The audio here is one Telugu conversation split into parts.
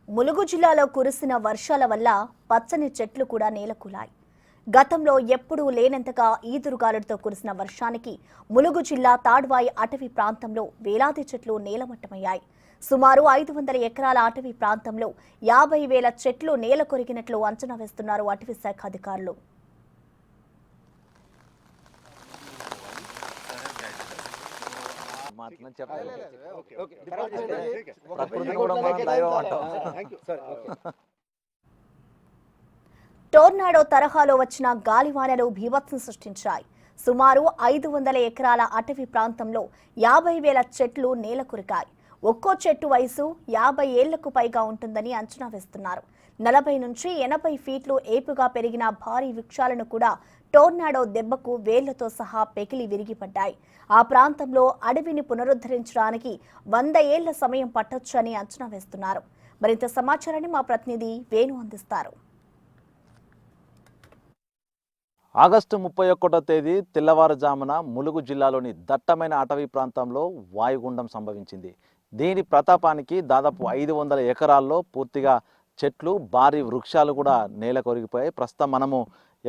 ములుగు జిల్లాలో కురిసిన వర్షాల వల్ల పచ్చని చెట్లు కూడా నేలకూలాయి. గతంలో ఎప్పుడూ లేనంతగా ఈదురుగాలులతో కురిసిన వర్షానికి ములుగు జిల్లా తాడ్వాయి అటవీ ప్రాంతంలో వేలాది చెట్లు నేలమట్టమయ్యాయి. సుమారు 500 ఎకరాల అటవీ ప్రాంతంలో 50,000 చెట్లు నేల కొరిగినట్లు అంచనా వేస్తున్నారు అటవీ శాఖ అధికారులు. టోర్నాడో తరహాలో వచ్చిన గాలివానలు బీభత్సం సృష్టించాయి. సుమారు 500 ఎకరాల అటవీ ప్రాంతంలో 50,000 చెట్లు నేల కొరికాయి. ఒక్కో చెట్టు వయసు 50 ఏళ్లకు పైగా ఉంటుందని అంచనా వేస్తున్నారు. 40 నుంచి 80 ఫీట్లు ఏపుగా పెరిగిన భారీ వృక్షాలను కూడా టోర్నాడో దెబ్బకు వేళ్లతో సహా పెకిలి విరిగిపడ్డాయి. ఆ ప్రాంతంలో అడవిని పునరుద్ధరించడానికి 100 ఏళ్ల సమయం పట్టొచ్చని అంచనా వేస్తున్నారు. మరింత సమాచారాన్ని మా ప్రతినిధి వేణు అందిస్తారు. ఆగస్టు 31వ తేదీ తెల్లవారుజామున ములుగు జిల్లాలోని దట్టమైన అటవీ ప్రాంతంలో వాయుగుండం సంభవించింది. దీని ప్రతాపానికి దాదాపు 500 ఎకరాల్లో పూర్తిగా చెట్లు, భారీ వృక్షాలు కూడా నేల కొరిగిపోయాయి. ప్రస్తుతం మనము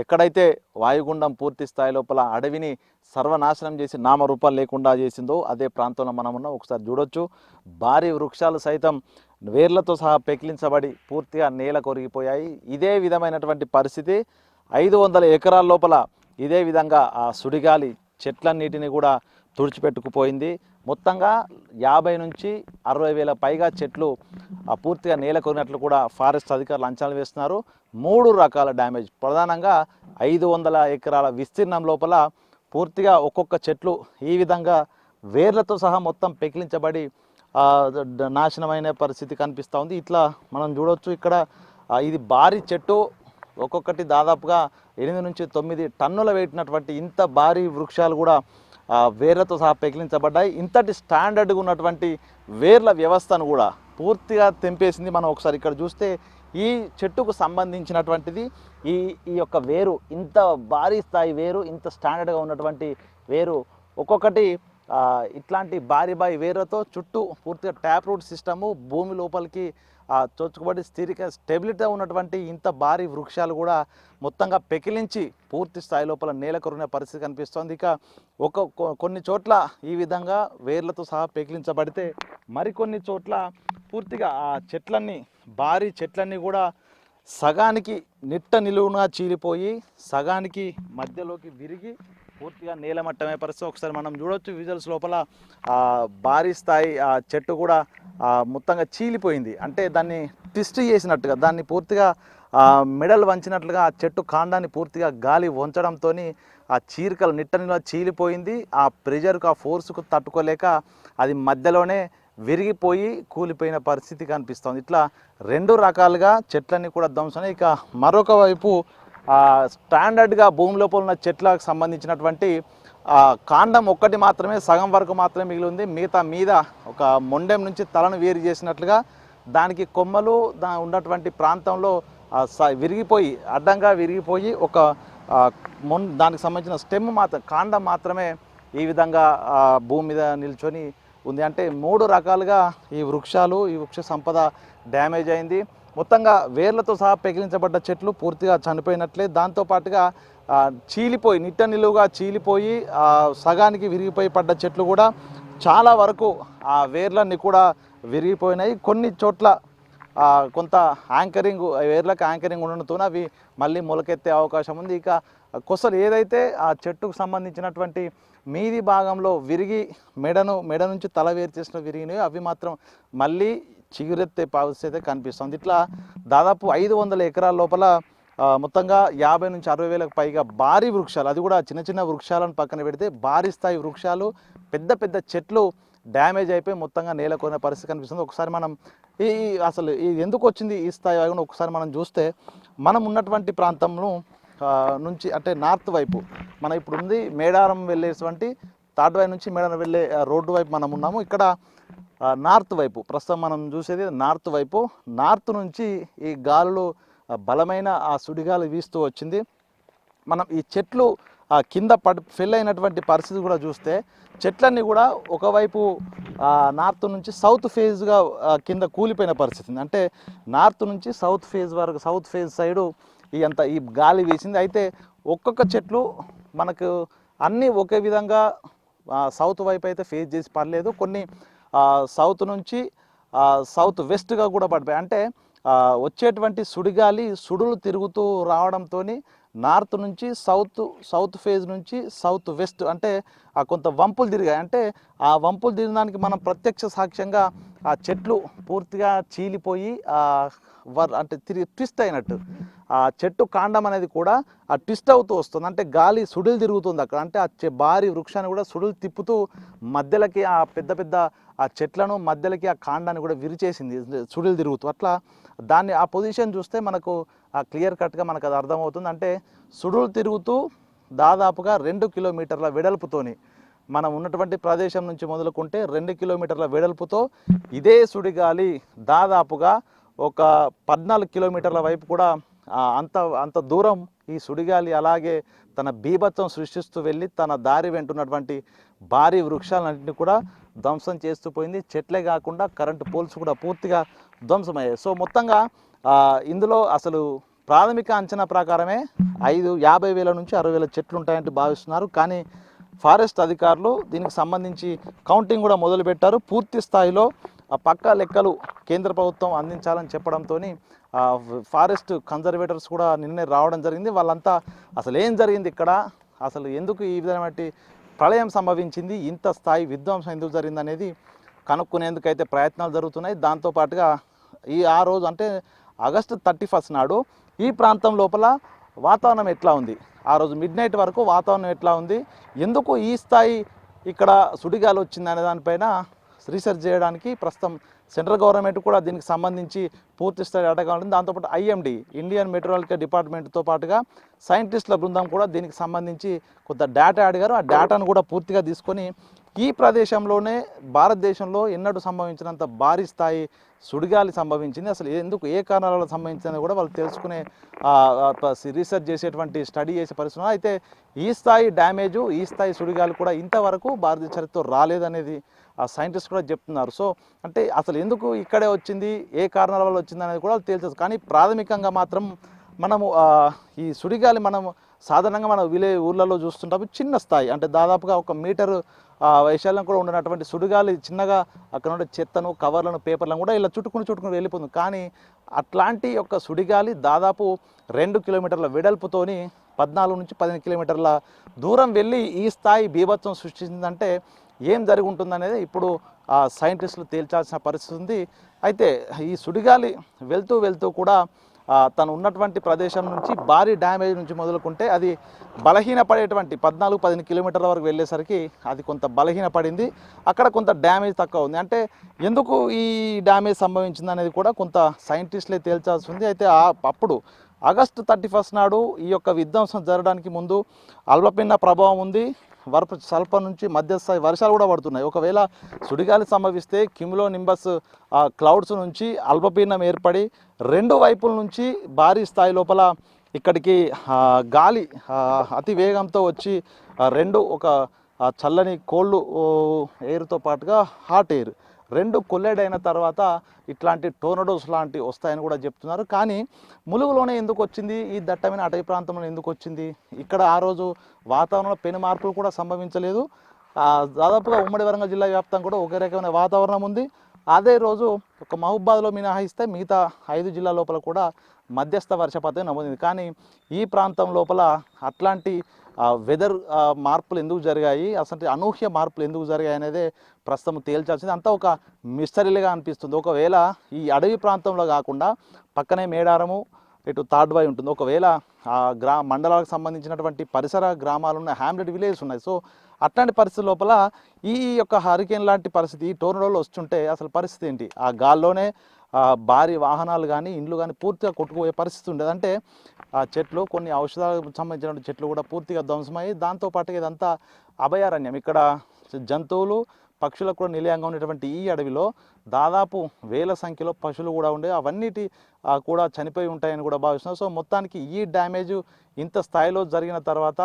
ఎక్కడైతే వాయుగుండం పూర్తి స్థాయి లోపల అడవిని సర్వనాశనం చేసి నామరూపాలు లేకుండా చేసిందో అదే ప్రాంతంలో మనం ఉన్నాం. ఒకసారి చూడొచ్చు, భారీ వృక్షాలు సైతం వేర్లతో సహా పెకిలించబడి పూర్తిగా నేల కొరిగిపోయాయి. ఇదే విధమైనటువంటి పరిస్థితి 500 ఎకరాల లోపల ఇదే విధంగా ఆ సుడిగాలి చెట్లన్నిటిని కూడా తుడిచిపెట్టుకుపోయింది. మొత్తంగా 50 నుంచి 60 వేల పైగా చెట్లు పూర్తిగా నేల కొరిగినట్లు కూడా ఫారెస్ట్ అధికారులు అంచనా వేస్తున్నారు. 3 రకాల డ్యామేజ్, ప్రధానంగా 500 ఎకరాల విస్తీర్ణం లోపల పూర్తిగా ఒక్కొక్క చెట్లు ఈ విధంగా వేర్లతో సహా మొత్తం పెకిలించబడి నాశనమైన పరిస్థితి కనిపిస్తూ ఉంది. ఇట్లా మనం చూడవచ్చు, ఇక్కడ ఇది భారీ చెట్టు, ఒక్కొక్కటి దాదాపుగా 8 నుంచి 9 టన్నుల వేటినటువంటి ఇంత భారీ వృక్షాలు కూడా వేర్లతో సహా పెకిలించబడ్డాయి. ఇంతటి స్టాండర్డ్గా ఉన్నటువంటి వేర్ల వ్యవస్థను కూడా పూర్తిగా తెంపేసింది. మనం ఒకసారి ఇక్కడ చూస్తే ఈ చెట్టుకు సంబంధించినటువంటిది ఈ యొక్క వేరు, ఇంత భారీ స్థాయి వేరు, ఇంత స్టాండర్డ్గా ఉన్నటువంటి వేరు, ఒక్కొక్కటి ఇట్లాంటి భారీ వేర్లతో చుట్టూ పూర్తిగా ట్యాప్ రూట్ సిస్టము భూమి లోపలికి చొచ్చుకుబడి స్టెబిలిటీగా ఉన్నటువంటి ఇంత భారీ వృక్షాలు కూడా మొత్తంగా పెకిలించి పూర్తి స్థాయి లోపల నేల కొరిగిన పరిస్థితి కనిపిస్తోంది. ఇక కొన్ని చోట్ల ఈ విధంగా వేర్లతో సహా పెకిలించబడితే మరికొన్ని చోట్ల పూర్తిగా ఆ చెట్లన్నీ, భారీ చెట్లన్నీ కూడా సగానికి నిట్ట నిలువునా చీలిపోయి సగానికి మధ్యలోకి విరిగి పూర్తిగా నేలమట్టమే పరిస్థితి. ఒకసారి మనం చూడొచ్చు విజువల్స్ లోపల భారీ స్థాయి ఆ చెట్టు కూడా మొత్తంగా చీలిపోయింది. అంటే దాన్ని ట్విస్ట్ చేసినట్టుగా, దాన్ని పూర్తిగా మెడల్ వంచినట్లుగా ఆ చెట్టు కాండాన్ని పూర్తిగా గాలి వంచడంతో ఆ చీరికలు నిట్టనిలా చీలిపోయింది. ఆ ప్రెజర్కు, ఆ ఫోర్స్కు తట్టుకోలేక అది మధ్యలోనే విరిగిపోయి కూలిపోయిన పరిస్థితి కనిపిస్తుంది. ఇట్లా 2 రకాలుగా చెట్లన్నీ కూడా ధ్వంసం. ఇక మరొక వైపు స్టాండర్డ్గా భూమి లోపల ఉన్న చెట్లకు సంబంధించినటువంటి కాండం ఒక్కటి మాత్రమే, సగం వరకు మాత్రమే మిగిలి ఉంది. మిగతా మీద ఒక మొండెం నుంచి తలను వేరు చేసినట్లుగా దానికి కొమ్మలు ఉన్నటువంటి ప్రాంతంలో విరిగిపోయి, అడ్డంగా విరిగిపోయి ఒక దానికి సంబంధించిన స్టెమ్ మాత్రం, కాండం మాత్రమే ఈ విధంగా భూమి మీద నిల్చొని ఉంది. అంటే 3 రకాలుగా ఈ వృక్షాలు, ఈ వృక్ష సంపద డ్యామేజ్ అయింది. మొత్తంగా వేర్లతో సహా పెకిలించబడ్డ చెట్లు పూర్తిగా చనిపోయినట్లే, దాంతోపాటుగా చీలిపోయి, నిట్ట నిలువుగా చీలిపోయి సగానికి విరిగిపోయి పడ్డ చెట్లు కూడా చాలా వరకు ఆ వేర్లన్నీ కూడా విరిగిపోయినాయి. కొన్ని చోట్ల కొంత యాంకరింగ్, వేర్లకు యాంకరింగ్ ఉండడంతో అవి మళ్ళీ మొలకెత్తే అవకాశం ఉంది. ఇక కొసలు ఏదైతే ఆ చెట్టుకు సంబంధించినటువంటి మీది భాగంలో విరిగి మెడ నుంచి తల వేరు చేసిన విరిగినవి, అవి మాత్రం మళ్ళీ చిగురెత్తే పరిస్థితి కనిపిస్తుంది. ఇట్లా దాదాపు 500 ఎకరాల లోపల మొత్తంగా 50 నుంచి 60 వేలకు పైగా భారీ వృక్షాలు, అది కూడా చిన్న చిన్న వృక్షాలను పక్కన పెడితే భారీ స్థాయి వృక్షాలు, పెద్ద పెద్ద చెట్లు డ్యామేజ్ అయిపోయి మొత్తంగా నేల కొరిన పరిస్థితి కనిపిస్తుంది. ఒకసారి మనం అసలు ఎందుకు వచ్చింది ఈ స్థాయి వాయుగుండం ఒకసారి మనం చూస్తే, మనం ఉన్నటువంటి ప్రాంతంలో నుంచి అంటే నార్త్ వైపు, మనం ఇప్పుడు ఉంది మేడారం వెళ్ళేటువంటి తాడ్వాయి నుంచి మేడారం వెళ్ళే రోడ్డు వైపు మనం ఉన్నాము. ఇక్కడ నార్త్ వైపు ప్రస్తుతం మనం చూసేది నార్త్ వైపు, నార్త్ నుంచి ఈ గాలులు బలమైన ఆ సుడిగాలి వీస్తూ వచ్చింది. మనం ఈ చెట్లు కింద ఫెల్ అయినటువంటి పరిస్థితి కూడా చూస్తే చెట్లన్నీ కూడా ఒకవైపు నార్త్ నుంచి సౌత్ ఫేజ్గా కింద కూలిపోయిన పరిస్థితి ఉంది. అంటే నార్త్ నుంచి సౌత్ ఫేజ్ వరకు సౌత్ ఫేజ్ సైడు ఈ గాలి వీసింది. అయితే ఒక్కొక్క చెట్లు మనకు అన్నీ ఒకే విధంగా సౌత్ వైపు అయితే ఫేస్ చేసి పడలేదు. కొన్ని సౌత్ నుంచి సౌత్ వెస్ట్గా కూడా పడిపోయాయి. అంటే వచ్చేటువంటి సుడిగాలి సుడులు తిరుగుతూ రావడంతో నార్త్ నుంచి సౌత్ ఫేజ్ నుంచి సౌత్ వెస్ట్ అంటే కొంత వంపులు తిరిగాయి. అంటే ఆ వంపులు తిరగడానికి మనం ప్రత్యక్ష సాక్ష్యంగా ఆ చెట్లు పూర్తిగా చీలిపోయి అంటే ట్విస్ట్ అయినట్టు ఆ చెట్టు కాండం అనేది కూడా ఆ ట్విస్ట్ అవుతూ వస్తుంది. అంటే గాలి సుడులు తిరుగుతుంది అక్కడ. అంటే ఆ భారీ వృక్షాన్ని కూడా సుడులు తిప్పుతూ మధ్యలోకి ఆ పెద్ద ఆ చెట్లను మధ్యలోకి ఆ కాండాన్ని కూడా విరిచేసింది సుడులు తిరుగుతూ. అట్లా దాన్ని ఆ పొజిషన్ చూస్తే మనకు ఆ క్లియర్ కట్గా మనకు అది అర్థమవుతుంది. అంటే సుడులు తిరుగుతూ దాదాపుగా 2 కిలోమీటర్ల వెడల్పుతోని మనం ఉన్నటువంటి ప్రదేశం నుంచి మొదలుకుంటే 2 కిలోమీటర్ల వెడల్పుతో ఇదే సుడిగాలి దాదాపుగా ఒక 14 కిలోమీటర్ల వైపు కూడా అంత దూరం ఈ సుడిగాలి అలాగే తన బీభత్సం సృష్టిస్తూ వెళ్ళి తన దారి వెంటున్నటువంటి భారీ వృక్షాలన్నింటినీ కూడా ధ్వంసం చేస్తూ పోయింది. చెట్లే కాకుండా కరెంటు పోల్స్ కూడా పూర్తిగా ధ్వంసమయ్యాయి. సో మొత్తంగా ఇందులో అసలు ప్రాథమిక అంచనా ప్రకారమే 50,000 నుంచి 60,000 చెట్లు ఉంటాయంటే భావిస్తున్నారు. కానీ ఫారెస్ట్ అధికారులు దీనికి సంబంధించి కౌంటింగ్ కూడా మొదలుపెట్టారు. పూర్తి స్థాయిలో పక్కా లెక్కలు కేంద్ర ప్రభుత్వం అందించాలని చెప్పడంతో ఫారెస్ట్ కన్జర్వేటర్స్ కూడా నిన్నే రావడం జరిగింది. వాళ్ళంతా అసలు ఏం జరిగింది ఇక్కడ, అసలు ఎందుకు ఈ విధమైన ప్రళయం సంభవించింది, ఇంత స్థాయి విధ్వంసం ఎందుకు జరిగింది అనేది కనుక్కునేందుకైతే ప్రయత్నాలు జరుగుతున్నాయి. దాంతోపాటుగా ఆ రోజు అంటే ఆగస్టు 31 నాడు ఈ ప్రాంతం లోపల వాతావరణం ఎట్లా ఉంది, ఆ రోజు మిడ్నైట్ వరకు వాతావరణం ఎట్లా ఉంది, ఎందుకు ఈ స్థాయి ఇక్కడ సుడిగాలి వచ్చింది అనే దానిపైన రీసెర్చ్ చేయడానికి ప్రస్తుతం సెంట్రల్ గవర్నమెంట్ కూడా దీనికి సంబంధించి పూర్తి స్థాయి అడగాలి. దాంతోపాటు ఐఎండి ఇండియన్ మెట్రోలాజికల్ డిపార్ట్మెంట్తో పాటుగా సైంటిస్టుల బృందం కూడా దీనికి సంబంధించి కొంత డేటా అడిగారు. ఆ డేటాను కూడా పూర్తిగా తీసుకొని ఈ ప్రదేశంలోనే భారతదేశంలో ఎన్నడూ సంభవించినంత భారీ స్థాయి సుడిగాలి సంభవించింది, అసలు ఎందుకు ఏ కారణాల వల్ల సంభవించిందని కూడా వాళ్ళు తెలుసుకునే రీసెర్చ్ చేసేటువంటి స్టడీ చేసే పరిస్థితులు. అయితే ఈ స్థాయి డ్యామేజు ఈ స్థాయి సుడిగాలి కూడా ఇంతవరకు భారతీయ చరిత్రలో రాలేదనేది ఆ సైంటిస్ట్ కూడా చెప్తున్నారు. సో అంటే అసలు ఎందుకు ఇక్కడే వచ్చింది, ఏ కారణాల వల్ల వచ్చింది అనేది కూడా తేల్చదు. కానీ ప్రాథమికంగా మాత్రం మనము ఈ సుడిగాలి మనం సాధారణంగా మన ఊర్లలో చూస్తుంటాము చిన్న స్థాయి, అంటే దాదాపుగా 1 మీటరు వైశాల్యం కూడా ఉన్నటువంటి సుడిగాలి చిన్నగా అక్కడ ఉండే చెత్తను కవర్లను పేపర్లను కూడా ఇలా చుట్టుకుని వెళ్ళిపోతుంది. కానీ అట్లాంటి యొక్క సుడిగాలి దాదాపు 2 కిలోమీటర్ల వెడల్పుతోని 14 నుంచి 15 కిలోమీటర్ల దూరం వెళ్ళి ఈ స్థాయి బీభత్సం సృష్టించిందంటే ఏం జరిగి ఉంటుందనేది ఇప్పుడు సైంటిస్టులు తేల్చాల్సిన పరిస్థితి ఉంది. అయితే ఈ సుడిగాలి వెళ్తూ కూడా తను ఉన్నటువంటి ప్రదేశం నుంచి భారీ డ్యామేజ్ నుంచి మొదలుకుంటే అది బలహీనపడేటువంటి 14-15 కిలోమీటర్ల వరకు వెళ్ళేసరికి అది కొంత బలహీనపడింది, అక్కడ కొంత డ్యామేజ్ తక్కువ ఉంది. అంటే ఎందుకు ఈ డ్యామేజ్ సంభవించింది అనేది కూడా కొంత సైంటిస్టులే తేల్చాల్సి ఉంది. అయితే అప్పుడు ఆగస్టు 31 నాడు ఈ యొక్క విధ్వంసం జరగడానికి ముందు అల్పపీడన ప్రభావం ఉంది, స్వల్ప నుంచి మధ్యస్థాయి వర్షాలు కూడా పడుతున్నాయి. ఒకవేళ సుడిగాలి సంభవిస్తే క్యూములో నింబస్ క్లౌడ్స్ నుంచి అల్పపీడనం ఏర్పడి 2 వైపుల నుంచి భారీ స్థాయి లోపల ఇక్కడికి గాలి అతి వేగంతో వచ్చి ఒక చల్లని కోల్డ్ ఎయిర్తో పాటుగా హాట్ ఎయిర్ 2 కొల్లైడ్ అయిన తర్వాత ఇట్లాంటి టోర్నడోస్ లాంటివి వస్తాయని కూడా చెప్తున్నారు. కానీ ములుగులోనే ఎందుకు వచ్చింది, ఈ దట్టమైన అటవీ ప్రాంతంలో ఎందుకు వచ్చింది, ఇక్కడ ఆ రోజు వాతావరణంలో పెను మార్పులు కూడా సంభవించలేదు. దాదాపుగా ఉమ్మడి వరంగల్ జిల్లా వ్యాప్తంగా కూడా ఒకే రకమైన వాతావరణం ఉంది. అదే రోజు ఒక మహబూబాద్లో మినహాయిస్తే మిగతా 5 జిల్లాల లోపల కూడా మధ్యస్థ వర్షపాతం నమోదైంది. కానీ ఈ ప్రాంతం లోపల అట్లాంటి వెదర్ మార్పులు ఎందుకు జరిగాయి, అసలు అనూహ్య మార్పులు ఎందుకు జరిగాయి అనేది ప్రస్తుతం తేల్చాల్సింది. అంతా ఒక మిస్టరీలుగా అనిపిస్తుంది. ఒకవేళ ఈ అడవి ప్రాంతంలో కాకుండా పక్కనే మేడారము ఇటు తాడ్వాయి ఉంటుంది, ఒకవేళ మండలాలకు సంబంధించినటువంటి పరిసర గ్రామాలు ఉన్న హ్యామ్లెట్ విలేజెస్ ఉన్నాయి. సో అట్లాంటి పరిస్థితి లోపల ఈ యొక్క హరికేన్ లాంటి పరిస్థితి ఈ టోర్నడోలో వస్తుంటే అసలు పరిస్థితి ఏంటి, ఆ గాల్లోనే భారీ వాహనాలు కానీ ఇండ్లు కానీ పూర్తిగా కొట్టుకుపోయే పరిస్థితి ఉండేది. అంటే ఆ చెట్లు కొన్ని ఔషధాలకు సంబంధించిన చెట్లు కూడా పూర్తిగా ధ్వంసమయ్యి దాంతోపాటుగా ఇదంతా అభయారణ్యం, ఇక్కడ జంతువులు పక్షులకు కూడా నిలయంగా ఉండేటువంటి ఈ అడవిలో దాదాపు వేల సంఖ్యలో పశువులు కూడా ఉండే అవన్నిటి కూడా చనిపోయి ఉంటాయని కూడా భావిస్తున్నారు. సో మొత్తానికి ఈ డ్యామేజ్ ఇంత స్థాయిలో జరిగిన తర్వాత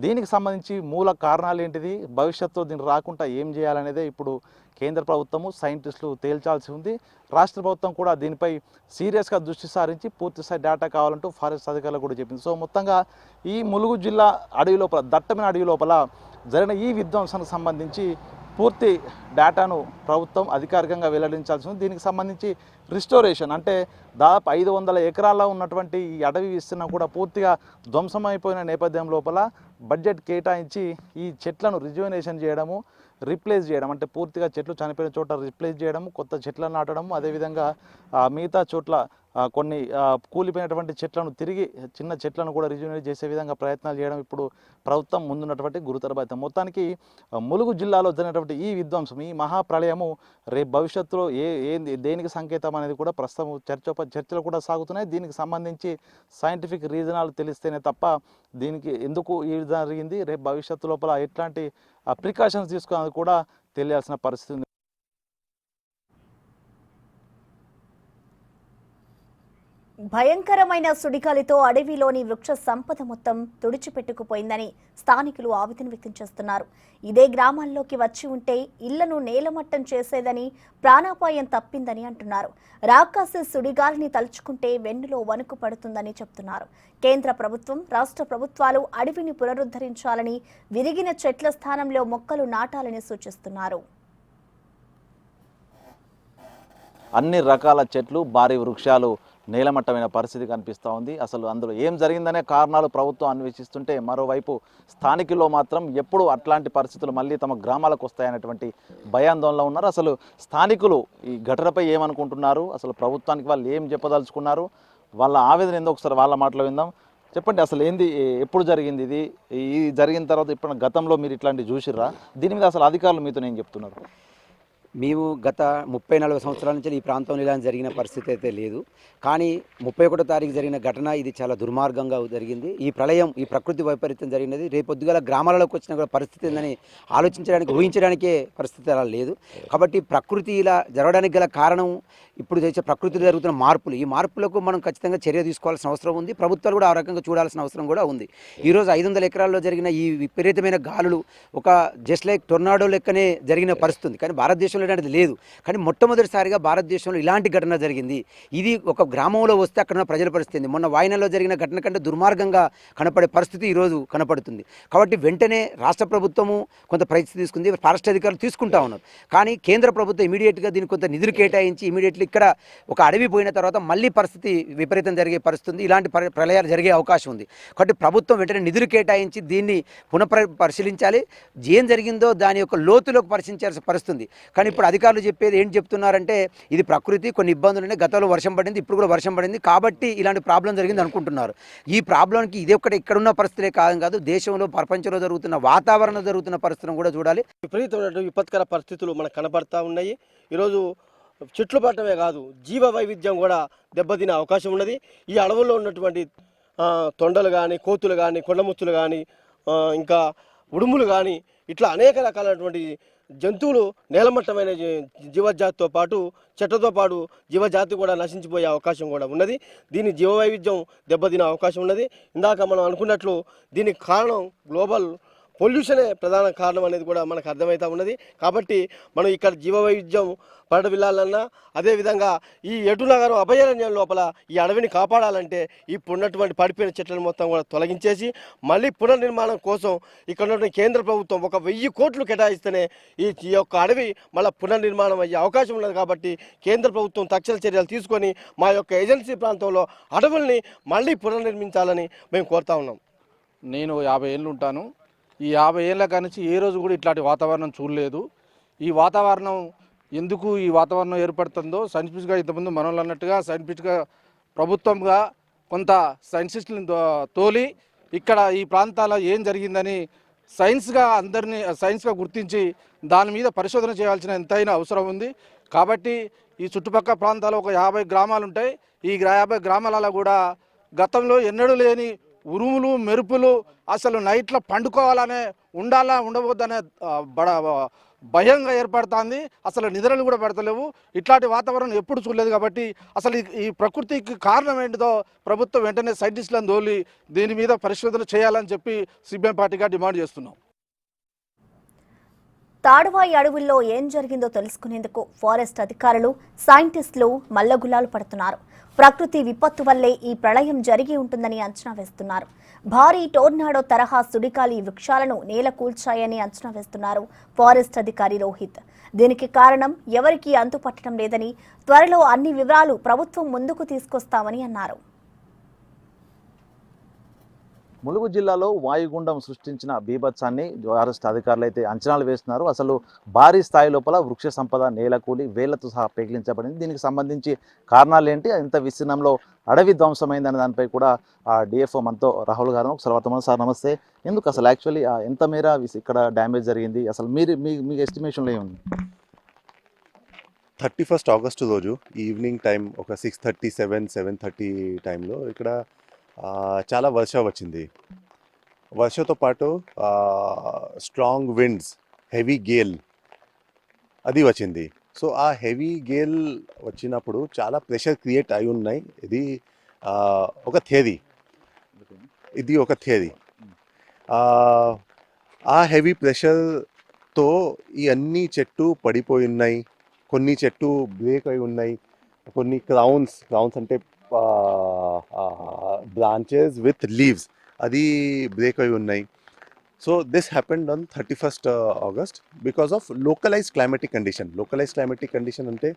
దీనికి సంబంధించి మూల కారణాలు ఏంటిది, భవిష్యత్తులో దీనికి రాకుండా ఏం చేయాలనేదే ఇప్పుడు కేంద్ర ప్రభుత్వము సైంటిస్టులు తేల్చాల్సి ఉంది. రాష్ట్ర ప్రభుత్వం కూడా దీనిపై సీరియస్గా దృష్టి సారించి పూర్తిస్థాయి డేటా కావాలంటూ ఫారెస్ట్ అధికారులు కూడా చెప్పింది. సో మొత్తంగా ఈ ములుగు జిల్లా అడవి లోపల, దట్టమైన అడవి లోపల జరిగిన ఈ విధ్వంసానికి సంబంధించి పూర్తి డేటాను ప్రభుత్వం అధికారికంగా వెల్లడించాల్సి ఉంది. దీనికి సంబంధించి రిస్టోరేషన్ అంటే దాదాపు 500 ఎకరాల్లో ఉన్నటువంటి ఈ అడవి విస్తీర్ణం కూడా పూర్తిగా ధ్వంసమైపోయిన నేపథ్యం లోపల బడ్జెట్ కేటాయించి ఈ చెట్లను రిజ్యువనేషన్ చేయడము, రీప్లేస్ చేయడం, అంటే పూర్తిగా చెట్లు చనిపోయిన చోట రీప్లేస్ చేయడము, కొత్త చెట్లను నాటడము, అదేవిధంగా మిగతా చోట్ల కొన్ని కూలిపోయినటువంటి చెట్లను తిరిగి చిన్న చెట్లను కూడా రిజ్యువనేట్ చేసే విధంగా ప్రయత్నాలు చేయడం ఇప్పుడు ప్రభుత్వం ముందున్నటువంటి గురుతర బాధ్యత. మొత్తానికి ములుగు జిల్లాలో జరిగినటువంటి ఈ విధ్వంసం, ఈ మహాప్రళయము రేపు భవిష్యత్తులో దేనికి సంకేతం అనేది కూడా ప్రస్తుతం చర్చలు కూడా సాగుతున్నాయి. దీనికి సంబంధించి సైంటిఫిక్ రీజనాలు తెలిస్తేనే తప్ప దీనికి ఎందుకు ఈ విధంగా జరిగింది, రేపు భవిష్యత్తు లోపల ఎట్లాంటి ప్రికాషన్స్ తీసుకోవాలని కూడా తెలియాల్సిన పరిస్థితి ఉంది. భయంకరమైన సుడిగాలితో అడవిలోని వృక్ష సంపద మొత్తం తుడిచిపెట్టుకుపోయిందని స్థానికులు ఆవేదన వ్యక్తం చేస్తున్నారు. ఇదే గ్రామాల్లోకి వచ్చి ఉంటే ఇళ్లను నేలమట్టం చేసేదని, ప్రాణాపాయం తప్పిందని అంటున్నారు. రాకాసి సుడిగాలిని తలుచుకుంటే వెన్నులో వణుకు పడుతుందని చెప్తున్నారు. కేంద్ర ప్రభుత్వం, రాష్ట్ర ప్రభుత్వాలు అడవిని పునరుద్ధరించాలని, విరిగిన చెట్ల స్థానంలో మొక్కలు నాటాలని సూచిస్తున్నారు. అన్ని రకాల చెట్లు, భారీ వృక్షాలు నేలమట్టమైన పరిస్థితి కనిపిస్తూ ఉంది. అసలు అందులో ఏం జరిగిందనే కారణాలు ప్రభుత్వం అన్వేషిస్తుంటే, మరోవైపు స్థానికుల్లో మాత్రం ఎప్పుడు అట్లాంటి పరిస్థితులు మళ్ళీ తమ గ్రామాలకు వస్తాయనేటువంటి భయాందోళనలో ఉన్నారు. అసలు స్థానికులు ఈ ఘటనపై ఏమనుకుంటున్నారు, అసలు ప్రభుత్వానికి వాళ్ళు ఏం చెప్పదలుచుకున్నారు, వాళ్ళ ఆవేదన ఏందో ఒకసారి వాళ్ళ మాటలో విందాం. చెప్పండి, అసలు ఏంది, ఎప్పుడు జరిగింది ఇది జరిగిన తర్వాత ఇప్పుడు గతంలో మీరు ఇట్లాంటివి చూసిర్రా, దీని మీద అసలు అధికారులు మీతో ఏం చెప్తున్నారు? మేము గత 30-40 సంవత్సరాల నుంచి ఈ ప్రాంతంలో ఇలా జరిగిన పరిస్థితి అయితే లేదు. కానీ 31వ తారీఖు జరిగిన ఘటన ఇది చాలా దుర్మార్గంగా జరిగింది. ఈ ప్రళయం, ఈ ప్రకృతి వైపరీత్యం జరిగినది రేపొద్దుగల గ్రామాలలోకి వచ్చిన పరిస్థితి ఏందని ఆలోచించడానికి, ఊహించడానికే పరిస్థితి అలా లేదు. కాబట్టి ప్రకృతి ఇలా జరగడానికి గల కారణం ఇప్పుడు చేసే ప్రకృతిలో జరుగుతున్న మార్పులు. ఈ మార్పులకు మనం ఖచ్చితంగా చర్య తీసుకోవాల్సిన అవసరం ఉంది. ప్రభుత్వాలు కూడా ఆ రకంగా చూడాల్సిన అవసరం కూడా ఉంది. ఈరోజు 500 ఎకరాల్లో జరిగిన ఈ విపరీతమైన గాలులు ఒక జస్ట్ లైక్ టొర్నాడో లెక్కనే జరిగిన పరిస్థితి ఉంది. కానీ భారతదేశంలో ఇలాంటిది లేదు. కానీ మొట్టమొదటిసారిగా భారతదేశంలో ఇలాంటి ఘటన జరిగింది. ఇది ఒక గ్రామంలో వస్తే అక్కడ ఉన్న ప్రజల పరిస్థితి మొన్న వాయనాలో జరిగిన ఘటన కంటే దుర్మార్గంగా కనపడే పరిస్థితి ఈరోజు కనపడుతుంది. కాబట్టి వెంటనే రాష్ట్ర ప్రభుత్వము కొంత పరిస్థితి తీసుకుంది, ఫారెస్ట్ అధికారులు తీసుకుంటా ఉన్నారు. కానీ కేంద్ర ప్రభుత్వం ఇమీడియట్గా దీనికి కొంత నిధులు కేటాయించి ఇమీడియట్లీ ఇక్కడ ఒక అడవి పోయిన తర్వాత మళ్ళీ పరిస్థితి విపరీతం జరిగే పరిస్థితి ఉంది. ఇలాంటి ప్రళయాలు జరిగే అవకాశం ఉంది. కాబట్టి ప్రభుత్వం వెంటనే నిధులు కేటాయించి దీన్ని పరిశీలించాలి. ఏం జరిగిందో దాని యొక్క లోతులోకి పరిశీలించాల్సిన పరిస్థితి. కానీ ఇప్పుడు అధికారులు చెప్పేది ఏంటి చెప్తున్నారంటే, ఇది ప్రకృతి, కొన్ని ఇబ్బందులు, గతంలో వర్షం పడింది, ఇప్పుడు కూడా వర్షం పడింది, కాబట్టి ఇలాంటి ప్రాబ్లం జరిగింది అనుకుంటున్నారు. ఈ ప్రాబ్లంకి ఇది ఒక్కటి ఇక్కడున్న పరిస్థితులే కాదు, దేశంలో, ప్రపంచంలో జరుగుతున్న వాతావరణంలో జరుగుతున్న పరిస్థితులను కూడా చూడాలి. విపరీతమైన విపత్కర పరిస్థితులు మనకు కనబడతా ఉన్నాయి. ఈరోజు చెట్లు పట్టమే కాదు, జీవ వైవిధ్యం కూడా దెబ్బతినే అవకాశం ఉన్నది. ఈ అడవుల్లో ఉన్నటువంటి తొండలు కానీ, కోతులు కానీ, కొండముచ్చులు కానీ, ఇంకా ఉడుములు కానీ, ఇట్లా అనేక రకాలైనటువంటి జంతువులు నేలమట్టమైన జీవజాతితో పాటు చెట్లతో పాటు జీవజాతి కూడా నశించిపోయే అవకాశం కూడా ఉన్నది. దీని జీవ వైవిధ్యం దెబ్బతినే అవకాశం ఉన్నది. ఇందాక మనం అనుకున్నట్లు దీనికి కారణం గ్లోబల్ పొల్యూషనే ప్రధాన కారణం అనేది కూడా మనకు అర్థమవుతూ ఉన్నది. కాబట్టి మనం ఇక్కడ జీవ వైవిధ్యం పడవిల్లాలన్నా, అదేవిధంగా ఈ ఎటునగరం అభయారణ్యం లోపల ఈ అడవిని కాపాడాలంటే ఇప్పుడున్నటువంటి పడిపోయిన చెట్లను మొత్తం కూడా తొలగించేసి మళ్ళీ పునర్నిర్మాణం కోసం ఇక్కడ ఉన్నటువంటి కేంద్ర ప్రభుత్వం 1000 కోట్లు కేటాయిస్తేనే ఈ యొక్క అడవి మళ్ళీ పునర్నిర్మాణం అయ్యే అవకాశం ఉన్నది. కాబట్టి కేంద్ర ప్రభుత్వం తక్షణ చర్యలు తీసుకొని మా యొక్క ఏజెన్సీ ప్రాంతంలో అడవుల్ని మళ్ళీ పునర్నిర్మించాలని మేము కోరుతా ఉన్నాం. నేను 50 ఏళ్ళు ఉంటాను. ఈ 50 ఏళ్ళ కానించి ఏ రోజు కూడా ఇట్లాంటి వాతావరణం చూడలేదు. ఈ వాతావరణం ఎందుకు ఈ వాతావరణం ఏర్పడుతుందో సైంటిఫిక్గా ఇంతకుముందు మనోళ్ళు అన్నట్టుగా సైంటిఫిక్గా ప్రభుత్వంగా కొంత సైంటిస్టులను తోలి ఇక్కడ ఈ ప్రాంతాల్లో ఏం జరిగిందని సైన్స్గా గుర్తించి దాని మీద పరిశోధన చేయాల్సిన ఎంతైనా అవసరం ఉంది. కాబట్టి ఈ చుట్టుపక్కల ప్రాంతాల్లో ఒక 50 గ్రామాలు ఉంటాయి. ఈ 50 గ్రామాలలో కూడా గతంలో ఎన్నడూ లేని ఉరుములు, మెరుపులు, అసలు నైట్లో పండుకోవాలనే ఉండవద్దనే భయంగా ఏర్పడుతుంది. అసలు నిద్రలు కూడా పడతలేవు. ఇట్లాంటి వాతావరణం ఎప్పుడు చూడలేదు. కాబట్టి అసలు ఈ ప్రకృతికి కారణం ఏంటిదో ప్రభుత్వం వెంటనే సైంటిస్టులను తోలి దీని మీద పరిశోధన చేయాలని చెప్పి సిపిఎం పార్టీగా డిమాండ్ చేస్తున్నాం. తాడువాయి అడవుల్లో ఏం జరిగిందో తెలుసుకునేందుకు ఫారెస్ట్ అధికారులు, సైంటిస్టులు మల్లగుల్లాలు పడుతున్నారు. ప్రకృతి విపత్తు వల్లే ఈ ప్రళయం జరిగి ఉంటుందని అంచనా వేస్తున్నారు. భారీ టోర్నాడో తరహా సుడిగాలి వృక్షాలను నేల కూల్చాయని అంచనా వేస్తున్నారు ఫారెస్ట్ అధికారి రోహిత్. దీనికి కారణం ఎవరికీ అంతుపట్టడం లేదని, త్వరలో అన్ని వివరాలు ప్రభుత్వం ముందుకు తీసుకొస్తామని అన్నారు. ములుగు జిల్లాలో వాయుగుండం సృష్టించిన బీభత్సాన్ని ఫారెస్ట్ అధికారులు అయితే అంచనాలు వేస్తున్నారు. అసలు భారీ స్థాయి లోపల వృక్ష సంపద నేలకూలి వేళ్లతో సహా పెకిలించబడింది. దీనికి సంబంధించి కారణాలు ఏంటి, ఇంత విస్తీర్ణంలో అడవి ధ్వంసమైందనే దానిపై కూడా డిఎఫ్ఓ మనతో రాహుల్ గారు ఒకసారి సార్ నమస్తే. ఎందుకు అసలు యాక్చువల్లీ ఎంత మేర ఇక్కడ డ్యామేజ్ జరిగింది, అసలు మీ ఎస్టిమేషన్లో ఏముంది? 31 ఆగస్టు రోజు ఈవినింగ్ టైం ఒక 6:37-7:30 టైంలో ఇక్కడ చాలా వర్షం వచ్చింది. వర్షంతో పాటు స్ట్రాంగ్ విండ్స్, హెవీ గేల్ అది వచ్చింది. సో ఆ హెవీ గేల్ వచ్చినప్పుడు చాలా ప్రెషర్ క్రియేట్ అయి ఉన్నాయి. ఇది ఒక థియరీ. ఆ హెవీ ప్రెషర్తో ఈ అన్ని చెట్టు పడిపోయి ఉన్నాయి. కొన్ని చెట్టు బ్రేక్ అయి ఉన్నాయి. కొన్ని క్రౌన్స్ అంటే బ్రాంచెస్ విత్ లీవ్స్ అది బ్రేక్ అయి ఉన్నాయి. So this happened on 31st August because of localised climatic condition అంటే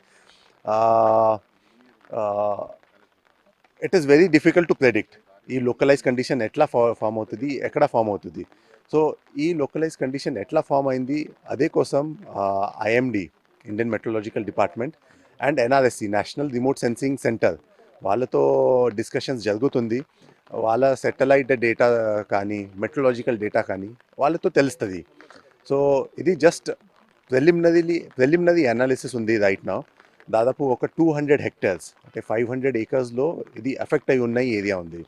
it is very difficult to predict ఈ లోకలైజ్ కండిషన్ ఎట్లా ఫామ్ అవుతుంది, ఎక్కడ ఫామ్ అవుతుంది. సో ఈ లోకలైజ్ కండిషన్ ఎట్లా ఫామ్ అయింది, అదే కోసం IMD Indian metrological department and NRSC national remote sensing centre వాళ్ళతో డిస్కషన్స్ జరుగుతుంది. వాళ్ళ సెటిలైట్ డేటా కానీ మెట్రలాజికల్ డేటా కానీ వాళ్ళతో తెలుస్తుంది. సో ఇది జస్ట్ ప్రిలిమినరీ అనాలిసిస్ ఉంది రైట్ నౌ. దాదాపు ఒక 200 హెక్టర్స్ అంటే 500 ఏకర్స్లో ఇది ఎఫెక్ట్ అయి ఉన్న ఏరియా ఉంది.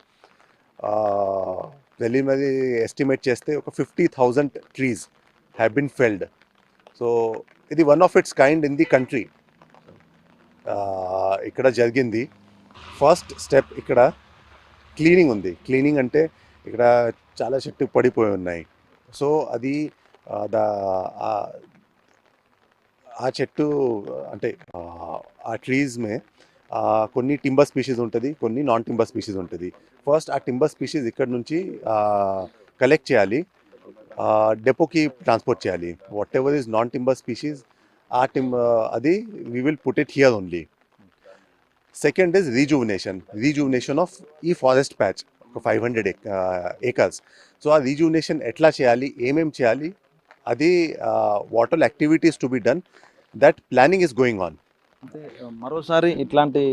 ప్రిలిమినరీ ఎస్టిమేట్ చేస్తే ఒక 50,000 trees have been felled. So ఇది one of its kind in the country ఇక్కడ జరిగింది. ఫస్ట్ స్టెప్ ఇక్కడ క్లీనింగ్ ఉంది. క్లీనింగ్ అంటే ఇక్కడ చాలా చెట్టు పడిపోయి ఉన్నాయి. సో అది ఆ చెట్టు అంటే ఆ ట్రీస్ మే కొన్ని టింబర్ స్పీషీస్ ఉంటుంది, కొన్ని నాన్ టింబర్ స్పీషీస్ ఉంటుంది. ఫస్ట్ ఆ టింబర్ స్పీషీస్ ఇక్కడ నుంచి కలెక్ట్ చేయాలి, డెపోకి ట్రాన్స్పోర్ట్ చేయాలి. Whatever is non timber species అది we will put it here only. Second is rejuvenation of ఈ ఫారెస్ట్ ప్యాచ్ ఒక 500 ఏకర్స్. సో ఆ రీజువినేషన్ ఎట్లా చేయాలి, ఏమేం చేయాలి, అది what all activities to be done, that planning is going on. అంటే మరోసారి ఇట్లాంటి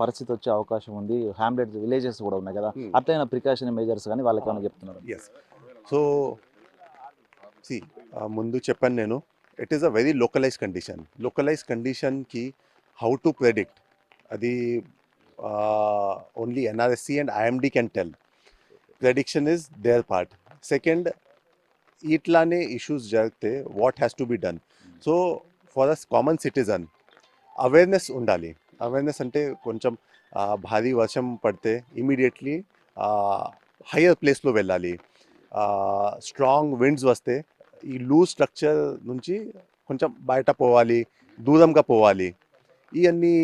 పరిస్థితి వచ్చే అవకాశం ఉంది. హ్యామ్లెట్స్, విలేజెస్ కూడా ఉన్నాయి కదా, అట్లైన ప్రికాషన్ మెజర్స్ కానీ వాళ్ళకి ఏమైనా చెప్తున్నారు? ఎస్. సో ముందు చెప్పాను నేను, it is a very localise కండిషన్కి హౌ టు ప్రెడిక్ట్ అది only NRSC and IMD can tell. Prediction is there part. Second, ఇట్లానే ఇష్యూస్ జరిగితే what has to be done. So for us common citizen awareness ఉండాలి. అవేర్నెస్ అంటే కొంచెం భారీ వర్షం పడితే ఇమీడియట్లీ హయ్యర్ ప్లేస్లో వెళ్ళాలి. స్ట్రాంగ్ విండ్స్ వస్తే ఈ లూజ్ స్ట్రక్చర్ నుంచి కొంచెం బయట పోవాలి, దూరంగా పోవాలి. ఇవన్నీ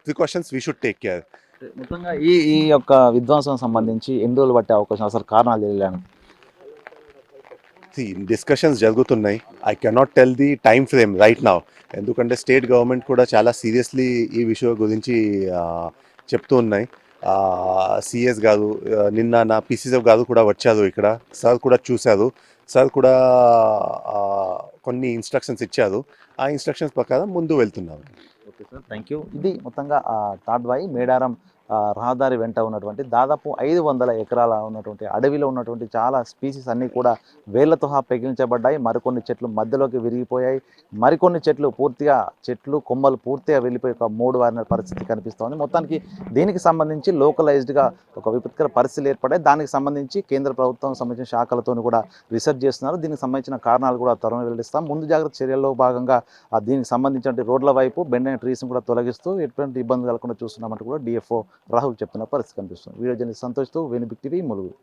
precautions we should take care. మొత్తంగా ఈ యొక్క విధ్వంసం సంబంధించి ఎన్ని రోజులు పట్టే అవకాశం, అసలు కారణాలు తెలియలేను? డిస్కషన్స్ జరుగుతున్నాయి. I cannot tell the time frame right now, ఎందుకంటే స్టేట్ గవర్నమెంట్ కూడా చాలా సీరియస్లీ ఈ విషయం గురించి చెప్తూ ఉన్నాయి. సిఎస్ గారు నిన్న నా పిసిఎఫ్ గారు కూడా వచ్చారు ఇక్కడ. సార్ కూడా చూశారు. సార్ కూడా కొన్ని ఇన్స్ట్రక్షన్స్ ఇచ్చారు. ఆ ఇన్స్ట్రక్షన్స్ ప్రకారం ముందు వెళ్తున్నారు. Okay sir, thank you. ఇది మొత్తంగా తాడ్వాయి మేడారం రహదారి వెంట ఉన్నటువంటి దాదాపు 500 ఎకరాల ఉన్నటువంటి అడవిలో ఉన్నటువంటి చాలా స్పీసీస్ అన్నీ కూడా వేళ్లతో పెగిలించబడ్డాయి. మరికొన్ని చెట్లు మధ్యలోకి విరిగిపోయాయి. మరికొన్ని చెట్లు పూర్తిగా కొమ్మలు పూర్తిగా వెళ్ళిపోయి ఒక మూడు వారిన పరిస్థితి కనిపిస్తోంది. మొత్తానికి దీనికి సంబంధించి లోకలైజ్డ్గా ఒక విపత్కర పరిస్థితులు ఏర్పడ్డాయి. దానికి సంబంధించి కేంద్ర ప్రభుత్వం సంబంధించిన శాఖలతో కూడా రీసెర్చ్ చేస్తున్నారు. దీనికి సంబంధించిన కారణాలు కూడా త్వరలో వెల్లడిస్తాం. ముందు జాగ్రత్త చర్యల్లో భాగంగా దీనికి సంబంధించిన రోడ్ల వైపు బెండైన ట్రీస్ని కూడా తొలగిస్తూ ఎటువంటి ఇబ్బంది కలగకుండా చూస్తున్నామంటూ కూడా డిఎఫ్ఓ రాహుల్ చెప్తున్న పరిస్థితి కనిపిస్తుంది. వీడియో జర్నలిస్ట్ సంతోష్తో వేణుబిగ్ టీవీ ములుగు.